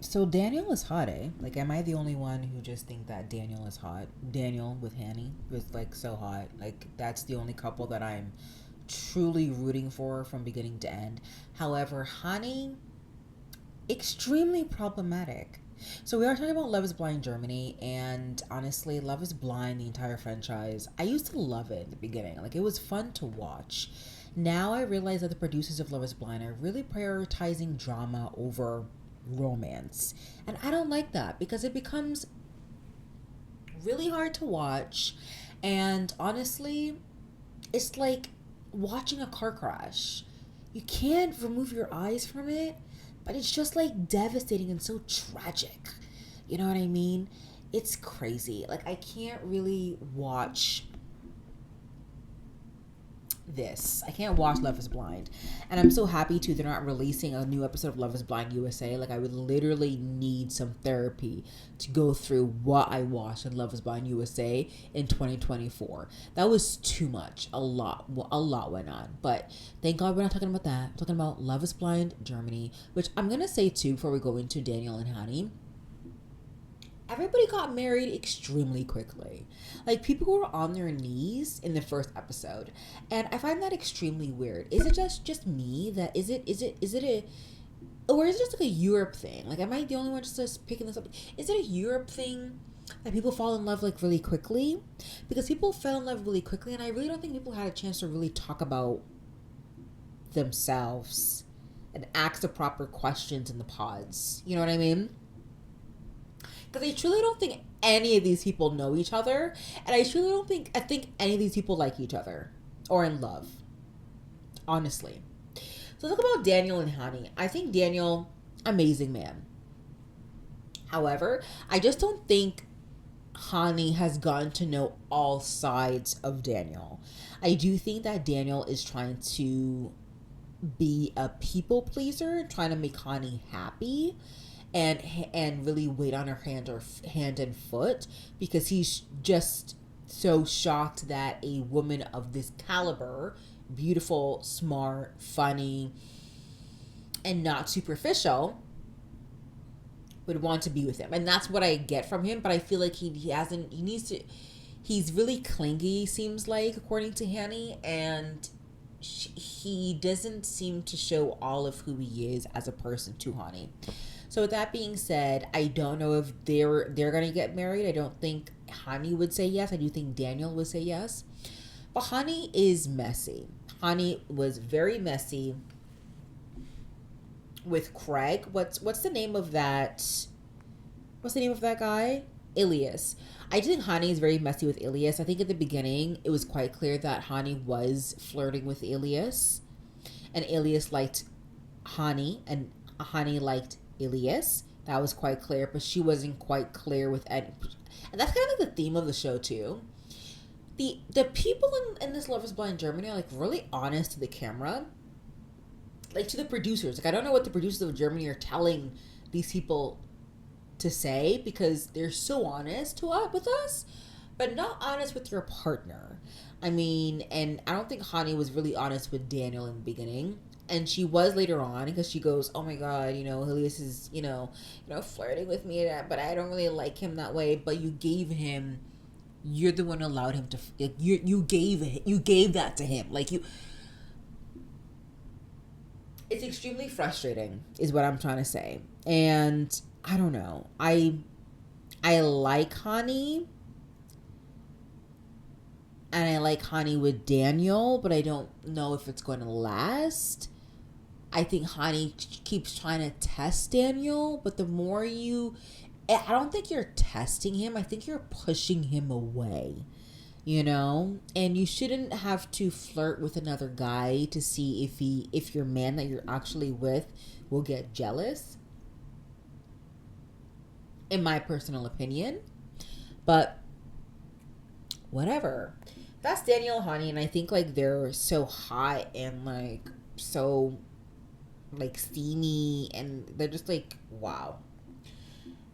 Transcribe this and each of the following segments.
So Daniel is hot, eh? Like, am I the only one who just think that Daniel is hot? Daniel with Hanny was like so hot. Like, that's the only couple that I'm truly rooting for from beginning to end. However, Honey, extremely problematic. So we are talking about Love is Blind Germany, and honestly, Love is Blind, the entire franchise, I used to love it in the beginning. Like, it was fun to watch. Now I realize that the producers of Love is Blind are really prioritizing drama over romance. And I don't like that because it becomes really hard to watch. And honestly, it's like watching a car crash. You can't remove your eyes from it, but it's just like devastating and so tragic. You know what I mean? It's crazy. Like, I can't really watch this. I can't watch Love is Blind. And I'm so happy too they're not releasing a new episode of Love is Blind USA. Like, I would literally need some therapy to go through what I watched in Love is Blind USA in 2024. That was too much. A lot went on. But thank God we're not talking about that. We're talking about Love is Blind Germany, which I'm going to say too before we go into Daniel and Honey. Everybody got married extremely quickly. Like, people were on their knees in the first episode, and I find that extremely weird. Is it just me that is it a, or is it just like a Europe thing? Like, am I the only one just picking this up? Is it a Europe thing that people fall in love like really quickly? Because people fell in love really quickly, and I really don't think people had a chance to really talk about themselves and ask the proper questions in the pods. You know what I mean? Because I truly don't think any of these people know each other, and I think any of these people like each other or in love, honestly. So talk about Daniel and Hani. I think Daniel, amazing man. However, I just don't think Hani has gotten to know all sides of Daniel. I do think that Daniel is trying to be a people pleaser, trying to make Hani happy, and really wait on her hand and foot, because he's just so shocked that a woman of this caliber, beautiful, smart, funny, and not superficial, would want to be with him. And that's what I get from him, but I feel like he needs to, he's really clingy, seems like, according to Hanny, and he doesn't seem to show all of who he is as a person to Hani. So with that being said, I don't know if they're gonna get married. I don't think Hani would say yes. I do think Daniel would say yes. But Hani is messy. Hani was very messy with Craig. What's the name of that? What's the name of that guy? Ilias. I think Hani is very messy with Ilias. I think at the beginning it was quite clear that Hani was flirting with Ilias, and Ilias liked Hani, and Hani liked Ilias. That was quite clear, but she wasn't quite clear with any. And that's kind of like the theme of the show too. The people in this Love Is Blind Germany are like really honest to the camera, like to the producers. Like, I don't know what the producers of Germany are telling these people to say, because they're so honest with us, but not honest with your partner. I mean, and I don't think Hani was really honest with Daniel in the beginning. And she was later on, because she goes, "Oh my God, Elias is, flirting with me, but I don't really like him that way." But you gave him, you're the one who allowed him to. You gave that to him. Like, you. It's extremely frustrating, is what I'm trying to say. And I don't know. I like Hani, and I like Hani with Daniel, but I don't know if it's going to last. I think Hani keeps trying to test Daniel, but the more I don't think you're testing him. I think you're pushing him away, and you shouldn't have to flirt with another guy to see if your man that you're actually with will get jealous, in my personal opinion. But whatever. That's Daniel Hani, and I think like they're so hot and like so like steamy, and they're just like wow.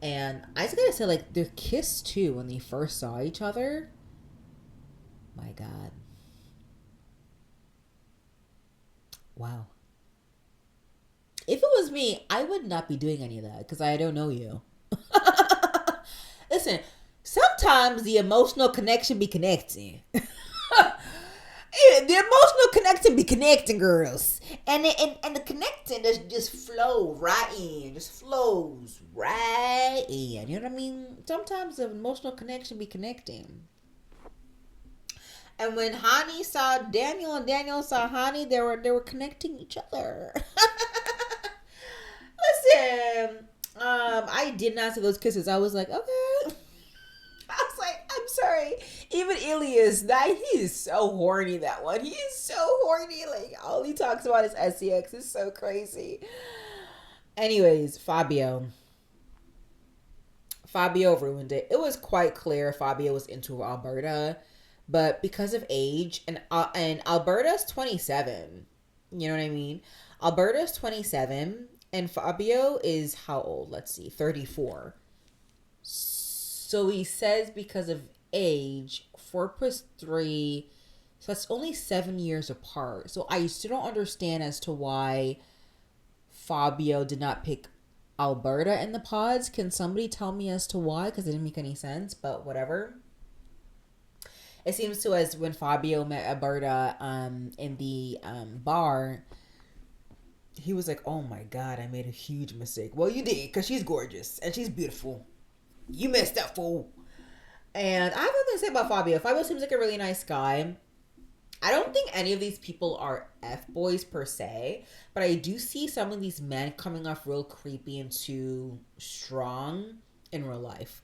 And I just gotta say, like, their kiss too when they first saw each other. My God, wow. If it was me, I would not be doing any of that because I don't know you. Listen, sometimes the emotional connection be connecting. The emotional connection be connecting, girls, and the connecting just flow right in, just flows right in. You know what I mean? Sometimes the emotional connection be connecting. And when Hani saw Daniel and Daniel saw Hani, they were connecting each other. Listen, I did not see those kisses. I was like, okay. I was like, I'm sorry. Even Ilias, he is so horny, that one. He is so horny. Like, all he talks about is SEX. It's so crazy. Anyways, Fabio ruined it. It was quite clear Fabio was into Alberta, but because of age, and Alberta's 27. You know what I mean? Alberta's 27, and Fabio is how old? Let's see, 34. So he says because of age, 4 plus 3, so that's only 7 years apart. So I still don't understand as to why Fabio did not pick Alberta in the pods. Can somebody tell me as to why? Because it didn't make any sense, but whatever. It seems to us when Fabio met Alberta in the bar, he was like, oh my God, I made a huge mistake. Well, you did, because she's gorgeous and she's beautiful. You messed up, fool. And I have nothing to say about Fabio. Fabio seems like a really nice guy. I don't think any of these people are F-boys per se, but I do see some of these men coming off real creepy and too strong in real life.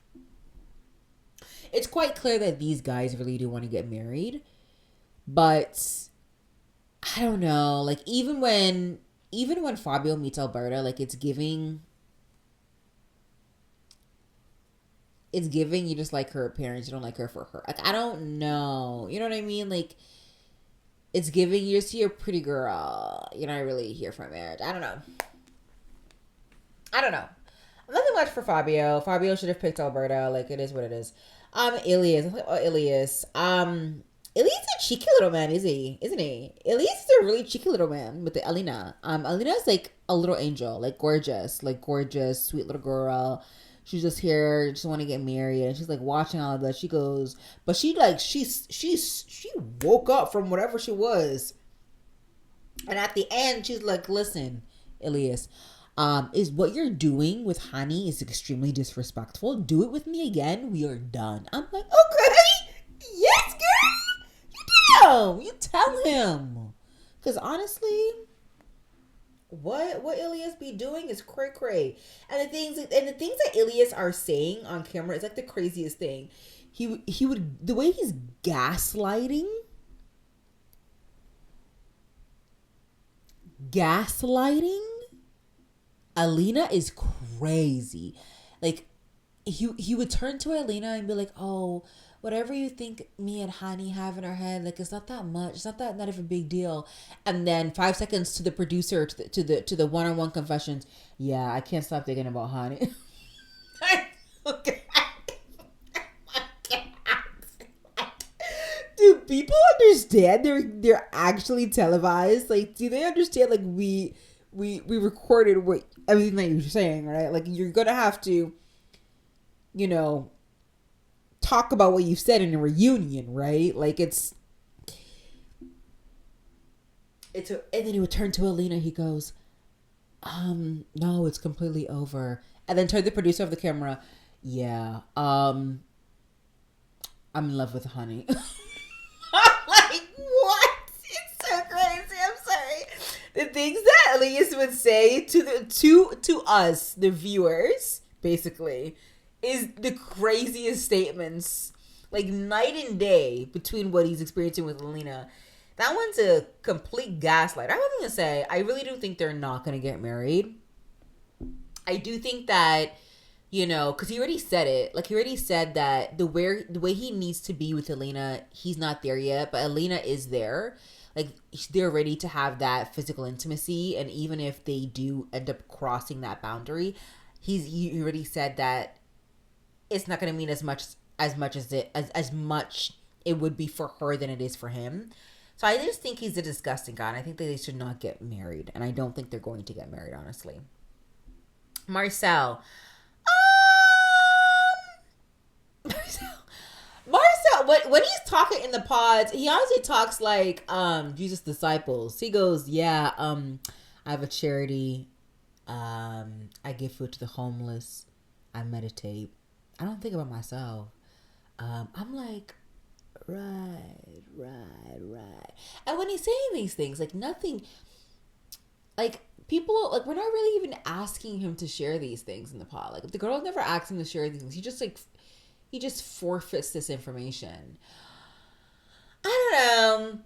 It's quite clear that these guys really do want to get married, but I don't know. Like, even when Fabio meets Alberta, like, it's giving you just like her appearance. You don't like her for her. Like, I don't know. You know what I mean? Like, it's giving you see a pretty girl. You're not really here for marriage. I don't know. Nothing much for Fabio. Fabio should have picked Alberta. Like, it is what it is. Ilias. Ilias. Ilias is a cheeky little man, isn't he? Ilias is a really cheeky little man with the Alina. Alina is like a little angel, like gorgeous, sweet little girl. She's just here, just want to get married, and she's like watching all of that. She goes, but she woke up from whatever she was, and at the end, she's like, "Listen, Ilias, is what you're doing with Hani is extremely disrespectful. Do it with me again. We are done." I'm like, okay, yes, girl, you tell him, because honestly, what Ilias be doing is cray. And the things that Ilias are saying on camera is like the craziest thing. He would, the way he's gaslighting Alina is crazy. Like, he would turn to Alina and be like, "Oh, whatever you think me and Hani have in our head, like, it's not that much. It's not of a big deal." And then 5 seconds to the producer, to the one-on-one confessions. "Yeah, I can't stop thinking about Hani." Okay. Do people understand they're actually televised? Like, do they understand, like, we recorded everything that you're saying, right? Like, you're gonna have to, you know, talk about what you said in a reunion, right? Like, and then he would turn to Alina. He goes, "No, it's completely over." And then turn to the producer of the camera. "Yeah, I'm in love with Honey." I'm like, what? It's so crazy. I'm sorry. The things that Elias would say to us, the viewers, basically, is the craziest statements. Like, night and day between what he's experiencing with Alina. That one's a complete gaslight. I have nothing to say. I really do think they're not going to get married. I do think that, you know, because he already said it. Like, he already said that the way he needs to be with Alina, he's not there yet. But Alina is there. Like, they're ready to have that physical intimacy. And even if they do end up crossing that boundary, he already said that it's not going to mean as much it would be for her than it is for him. So I just think he's a disgusting guy, and I think that they should not get married. And I don't think they're going to get married, honestly. Marcel. Marcel. Marcel, when he's talking in the pods, he honestly talks like Jesus' disciples. He goes, yeah, I have a charity. I give food to the homeless. I meditate. I don't think about myself. I'm like, right. And when he's saying these things, like nothing, like people, like we're not really even asking him to share these things in the pod. Like if the girl never asks him to share these things, he just forfeits this information. I don't know.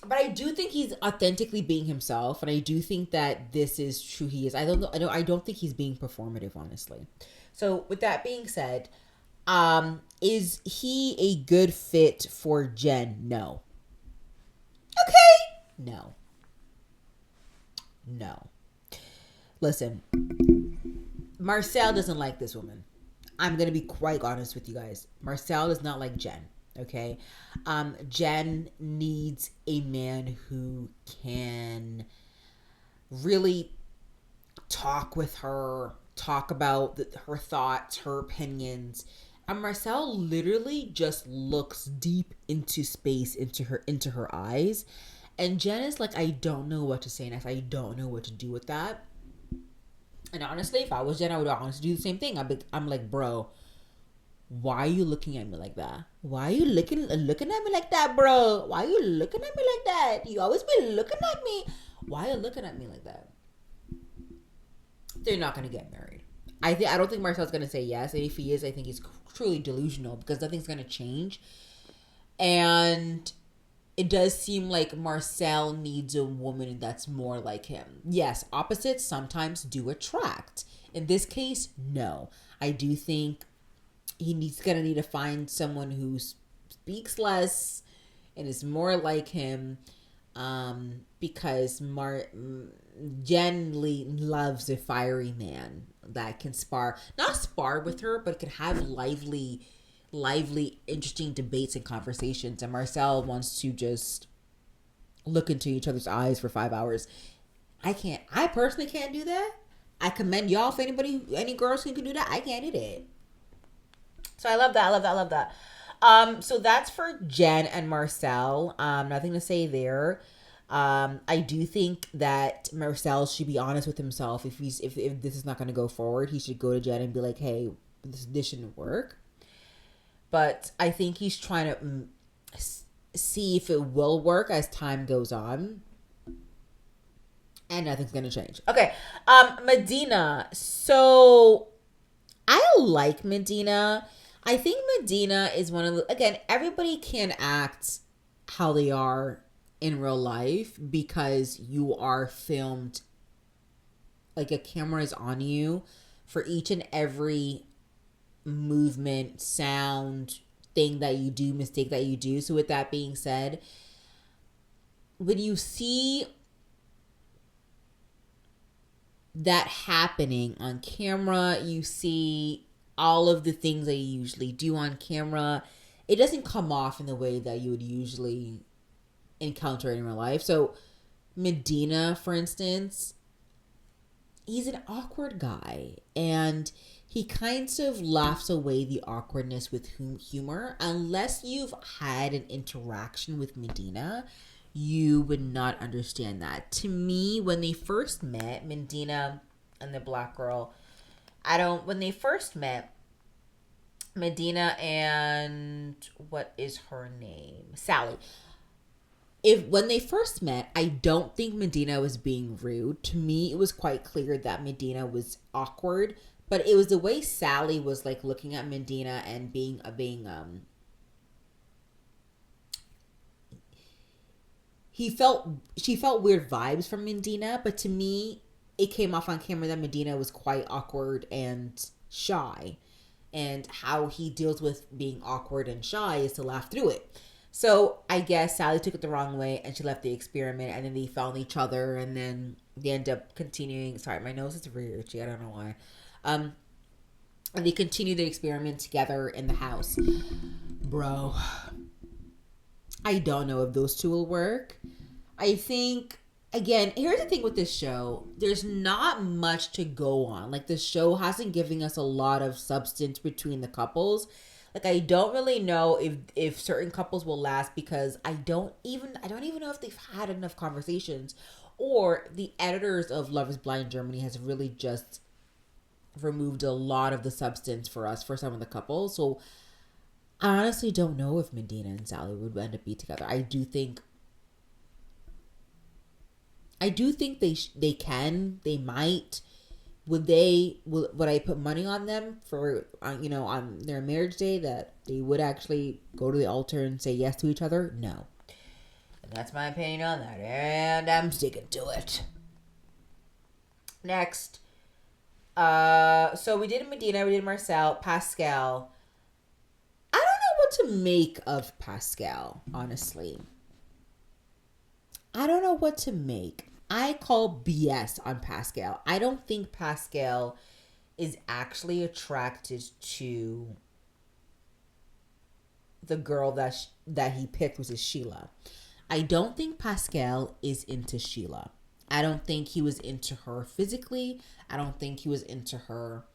But I do think he's authentically being himself, and I do think that this is true. He is. I don't think he's being performative, honestly. So with that being said, is he a good fit for Jen? No. Okay. No. Listen, Marcel doesn't like this woman. I'm gonna be quite honest with you guys. Marcel does not like Jen. Okay, Jen needs a man who can really talk with her, talk about her thoughts, her opinions. And Marcel literally just looks deep into space, into her eyes. And Jen is like, I don't know what to say, and I don't know what to do with that. And honestly, if I was Jen, I would honestly do the same thing. I'm like, bro, why are you looking at me like that? Why are you looking at me like that, bro? Why are you looking at me like that? You always been looking at me. Why are you looking at me like that? They're not gonna get married. I don't think Marcel's gonna say yes, and if he is, I think he's truly delusional because nothing's gonna change. And it does seem like Marcel needs a woman that's more like him. Yes, opposites sometimes do attract. In this case, no. I do think he's gonna need to find someone who speaks less and is more like him, because Jen loves a fiery man that can not spar with her, but can have lively, interesting debates and conversations. And Marcel wants to just look into each other's eyes for 5 hours. I personally can't do that. I commend y'all for any girls who can do that. I can't do that. So I love that. So that's for Jen and Marcel. Nothing to say there. I do think that Marcel should be honest with himself. If this is not going to go forward, he should go to Jen and be like, hey, this shouldn't work. But I think he's trying to see if it will work as time goes on. And nothing's going to change. Okay. Medina. So I like Medina. I think Medina is one of the, again, everybody can act how they are in real life because you are filmed, like a camera is on you for each and every movement, sound, thing that you do, mistake that you do. So with that being said, when you see that happening on camera, you see all of the things that you usually do on camera, it doesn't come off in the way that you would usually encounter it in real life. So Medina, for instance, he's an awkward guy, and he kind of laughs away the awkwardness with humor. Unless you've had an interaction with Medina, you would not understand that. To me, when they first met, Medina and the black girl, when they first met, Medina and what is her name? Sally. When they first met, I don't think Medina was being rude. To me, it was quite clear that Medina was awkward, but it was the way Sally was like looking at Medina and she felt weird vibes from Medina, but to me, it came off on camera that Medina was quite awkward and shy. And how he deals with being awkward and shy is to laugh through it. So I guess Sally took it the wrong way and she left the experiment, and then they found each other, and then they end up continuing. Sorry, my nose is really itchy. I don't know why. And they continue the experiment together in the house. Bro, I don't know if those two will work. I think, again, here's the thing with this show. There's not much to go on. Like, the show hasn't given us a lot of substance between the couples. Like, I don't really know if certain couples will last, because I don't even know if they've had enough conversations, or the editors of Love is Blind Germany has really just removed a lot of the substance for us for some of the couples. So I honestly don't know if Medina and Sally would end up be together. I do think they can, they might. Would I put money on them for on their marriage day that they would actually go to the altar and say yes to each other? No. And that's my opinion on that, and I'm sticking to it. Next, so we did Medina, we did Marcel, Pascal. I don't know what to make of Pascal, honestly. I don't know what to make. I call BS on Pascal. I don't think Pascal is actually attracted to the girl that he picked, which is Sheila. I don't think Pascal is into Sheila. I don't think he was into her physically. I don't think he was into her.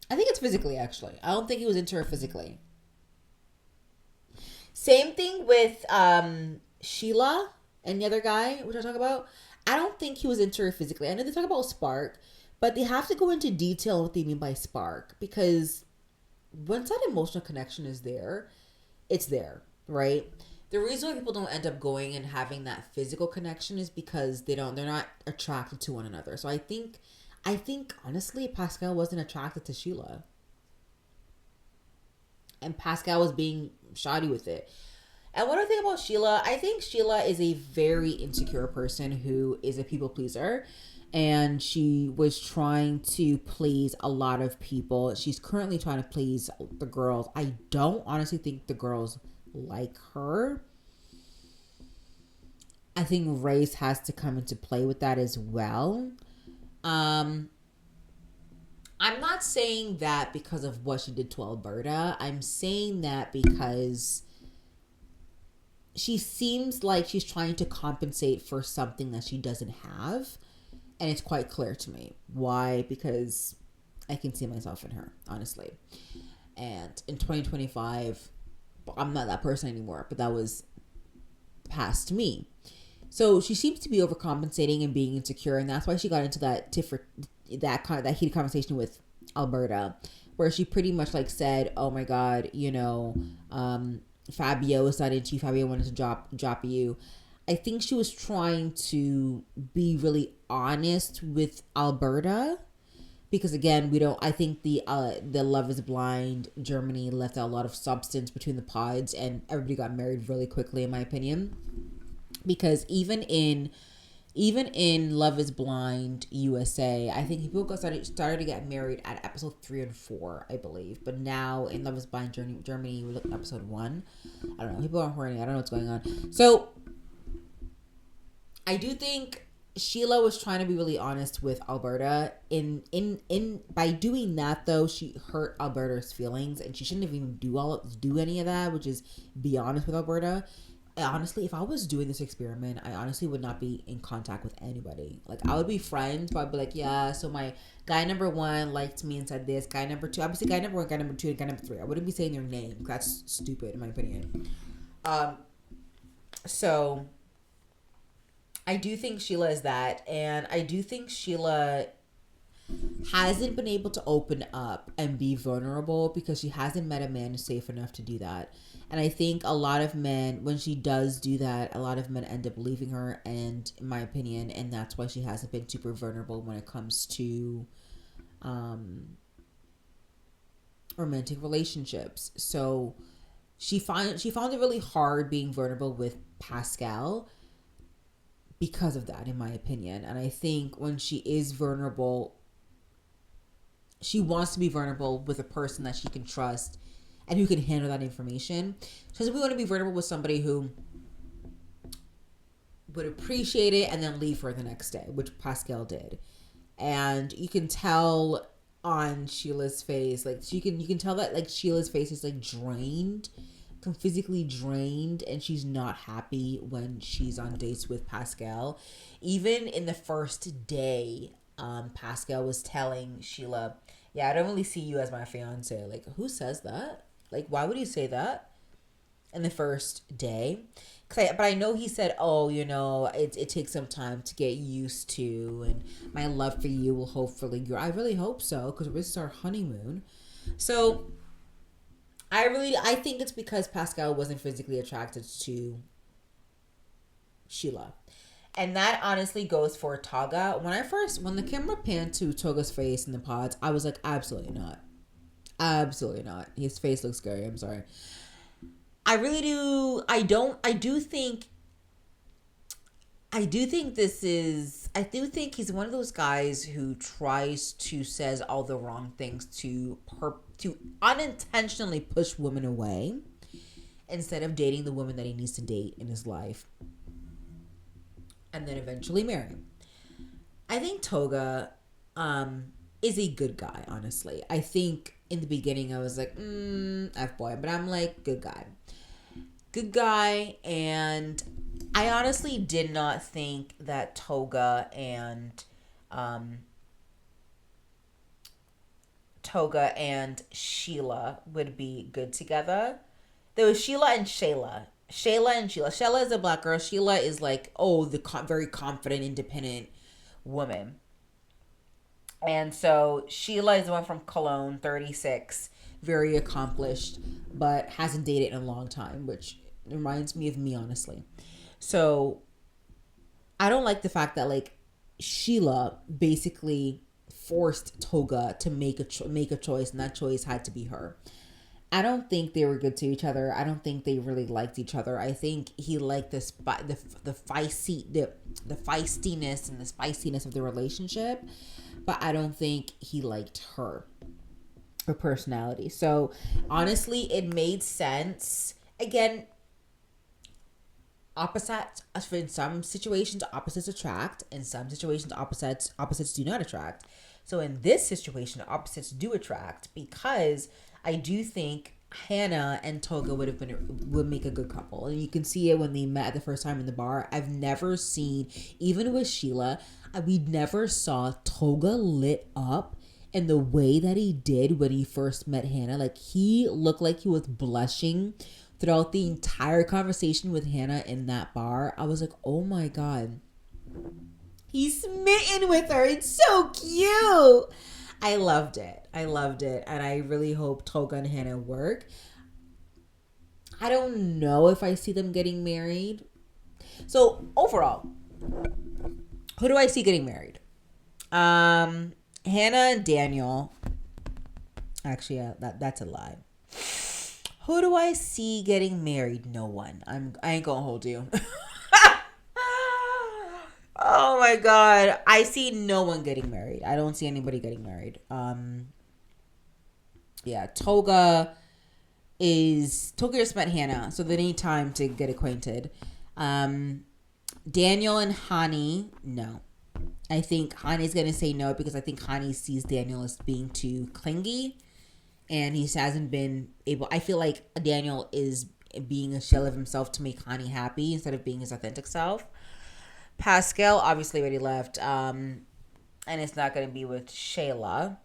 I think it's physically, actually. I don't think he was into her physically. Same thing with Sheila and the other guy, which I talk about. I don't think he was into her physically. I know they talk about spark, but they have to go into detail what they mean by spark, because once that emotional connection is there, it's there, right? The reason why people don't end up going and having that physical connection is because they're not attracted to one another. So I think honestly Pascal wasn't attracted to Sheila. And Pascal was being shoddy with it. And what do I think about Sheila? I think Sheila is a very insecure person who is a people pleaser. And she was trying to please a lot of people. She's currently trying to please the girls. I don't honestly think the girls like her. I think race has to come into play with that as well. I'm not saying that because of what she did to Alberta. I'm saying that because she seems like she's trying to compensate for something that she doesn't have. And it's quite clear to me. Why? Because I can see myself in her, honestly. And in 2025, I'm not that person anymore, but that was past me. So she seems to be overcompensating and being insecure, and that's why she got into that that heated conversation with Alberta, where she pretty much like said, "Oh my God, Fabio is not into you. Fabio wanted to drop you." I think she was trying to be really honest with Alberta, because again, we don't. I think the Love Is Blind Germany left out a lot of substance between the pods, and everybody got married really quickly, in my opinion. Because even in Love Is Blind USA, I think people started to get married at episode 3 and 4, I believe. But now in Love Is Blind Germany, we look at episode 1. I don't know. People aren't horny. I don't know what's going on. So I do think Sheila was trying to be really honest with Alberta. In by doing that though, she hurt Alberta's feelings, and she shouldn't have even do any of that, which is be honest with Alberta. Honestly, if I was doing this experiment, I honestly would not be in contact with anybody. Like, I would be friends, but I'd be like, yeah, so my guy number 1 liked me and said this. Guy number 2, obviously guy number 1, guy number 2, and guy number 3. I wouldn't be saying their name. That's stupid, in my opinion. So I do think Sheila is that, and I do think Sheila hasn't been able to open up and be vulnerable because she hasn't met a man who's safe enough to do that. And I think a lot of men, when she does do that, a lot of men end up leaving her, and in my opinion, and that's why she hasn't been super vulnerable when it comes to romantic relationships. So she found it really hard being vulnerable with Pascal because of that, in my opinion. And I think when she is vulnerable, she wants to be vulnerable with a person that she can trust and who can handle that information. So we want to be vulnerable with somebody who would appreciate it and then leave her the next day, which Pascal did. And you can tell on Sheila's face, like you can tell that like Sheila's face is like drained physically drained and she's not happy when she's on dates with Pascal. Even in the first day, Pascal was telling Sheila, yeah, I don't really see you as my fiance. Like, who says that? Like, why would you say that in the first day? But I know he said, oh, it takes some time to get used to, and my love for you will hopefully grow. I really hope so, because this is our honeymoon. So I think it's because Pascal wasn't physically attracted to Sheila. And that honestly goes for Toga. When the camera panned to Toga's face in the pods, I was like, absolutely not. Absolutely not. His face looks scary. I'm sorry. I really do. I do think he's one of those guys who tries to says all the wrong things to unintentionally push women away instead of dating the woman that he needs to date in his life and then eventually marry. I think Toga is a good guy, honestly. I think in the beginning I was like, F-boy, but I'm like, good guy. Good guy, and I honestly did not think that Toga and Sheila would be good together. There was Sheila and Sheila. Sheila is a black girl. Sheila is like, very confident, independent woman. And so Sheila is the one from Cologne, 36, very accomplished, but hasn't dated in a long time, which reminds me of me, honestly. So I don't like the fact that like Sheila basically forced Toga to make a choice, and that choice had to be her. I don't think they were good to each other. I don't think they really liked each other. I think he liked the feistiness and the spiciness of the relationship, but I don't think he liked her personality. So honestly, it made sense. Again, in some situations opposites attract, in some situations opposites do not attract. So in this situation, opposites do attract, because I do think Hannah and Toga would make a good couple. And you can see it when they met the first time in the bar. I've never seen, even with Sheila, we never saw Toga lit up in the way that he did when he first met Hannah. Like, he looked like he was blushing throughout the entire conversation with Hannah in that bar. I was like, oh my God, he's smitten with her. It's so cute. I loved it. And I really hope Toga and Hannah work. I don't know if I see them getting married. So overall, who do I see getting married? Hannah and Daniel. Actually, that's a lie. Who do I see getting married? No one. I ain't gonna hold you. Oh my God. I see no one getting married. I don't see anybody getting married. Yeah, Toga just met Hannah, so they need time to get acquainted. Daniel and Hani, no. I think Hani's gonna say no, because I think Hani sees Daniel as being too clingy, and he hasn't been able. I feel like Daniel is being a shell of himself to make Hani happy instead of being his authentic self. Pascal obviously already left, and it's not going to be with Sheila.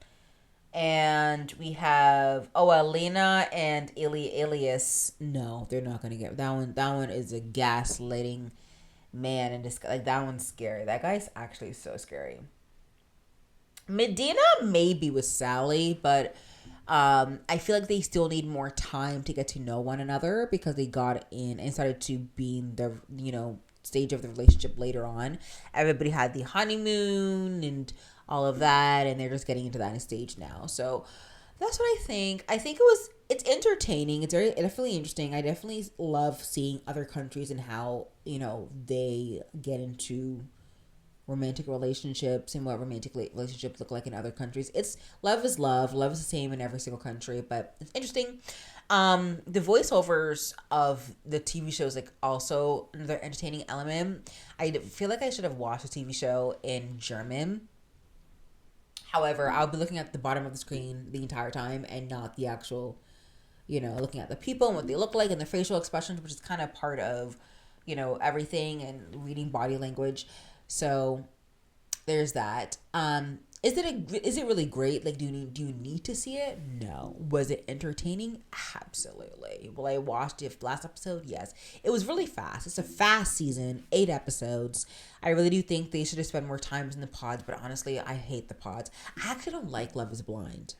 And we have Alina and Elias. No, they're not going to get that one. That one is a gaslighting man, and like, that one's scary. That guy's actually so scary. Medina maybe with Sally, but I feel like they still need more time to get to know one another, because they got in and started to be in the stage of the relationship later on. Everybody had the honeymoon and all of that, and they're just getting into that stage now. So that's what I think. I think it's entertaining. It's definitely interesting. I definitely love seeing other countries and how they get into romantic relationships and what romantic relationships look like in other countries. It's love is love. Love is the same in every single country, but it's interesting. The voiceovers of the TV shows, like, also another entertaining element. I feel like I should have watched the TV show in German. However, I'll be looking at the bottom of the screen the entire time and not the actual looking at the people and what they look like and the facial expressions, which is kind of part of, everything, and reading body language. So there's that. Is it really great? Like, do you need to see it? No. Was it entertaining? Absolutely. Well, I watched it last episode. Yes, it was really fast. It's a fast season, 8 episodes. I really do think they should have spent more time in the pods. But honestly, I hate the pods. I actually don't like Love Is Blind.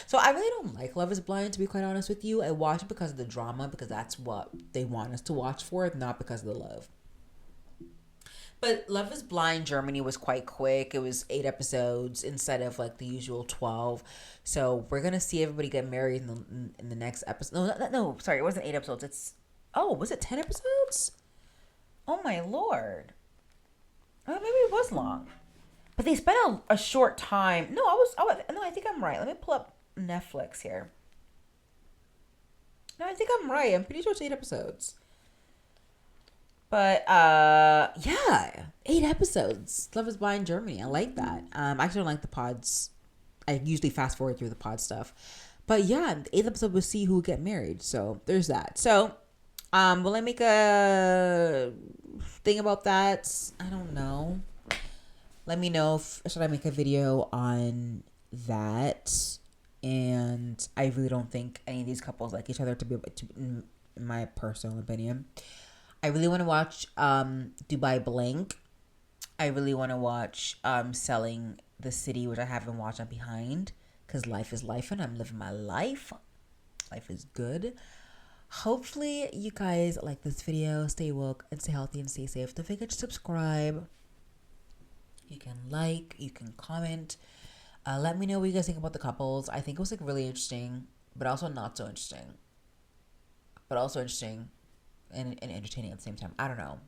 So I really don't like Love Is Blind, to be quite honest with you. I watch it because of the drama, because that's what they want us to watch for, not because of the love. But Love Is Blind Germany was quite quick. It was 8 episodes instead of like the usual 12. So we're gonna see everybody get married in the next episode. No, sorry, it wasn't 8 episodes. Was it 10 episodes? Oh my lord. Oh, maybe it was long. But they spent a short time. No, I think I'm right. Let me pull up Netflix here. No, I think I'm right. I'm pretty sure it's 8 episodes. But yeah, 8 episodes. Love Is Blind Germany. I like that. I actually don't like the pods. I usually fast forward through the pod stuff. But yeah, the 8th episode we'll see who will get married. So there's that. So will I make a thing about that? I don't know. Let me know should I make a video on that. And I really don't think any of these couples like each other, in my personal opinion. I really want to watch Dubai Blank. I really want to watch Selling the City, which I haven't watched. I'm behind because life is life and I'm living my life. Life is good. Hopefully you guys like this video. Stay woke and stay healthy and stay safe. Don't forget to subscribe. You can like, you can comment. Let me know what you guys think about the couples. I think it was like really interesting, but also not so interesting. But also interesting. And entertaining at the same time. I don't know.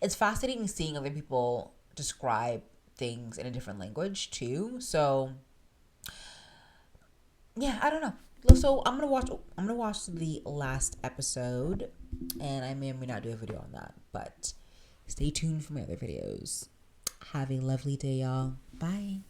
It's fascinating seeing other people describe things in a different language too. So yeah, I don't know. So I'm gonna watch the last episode, and I may or may not do a video on that. But stay tuned for my other videos. Have a lovely day, y'all. Bye.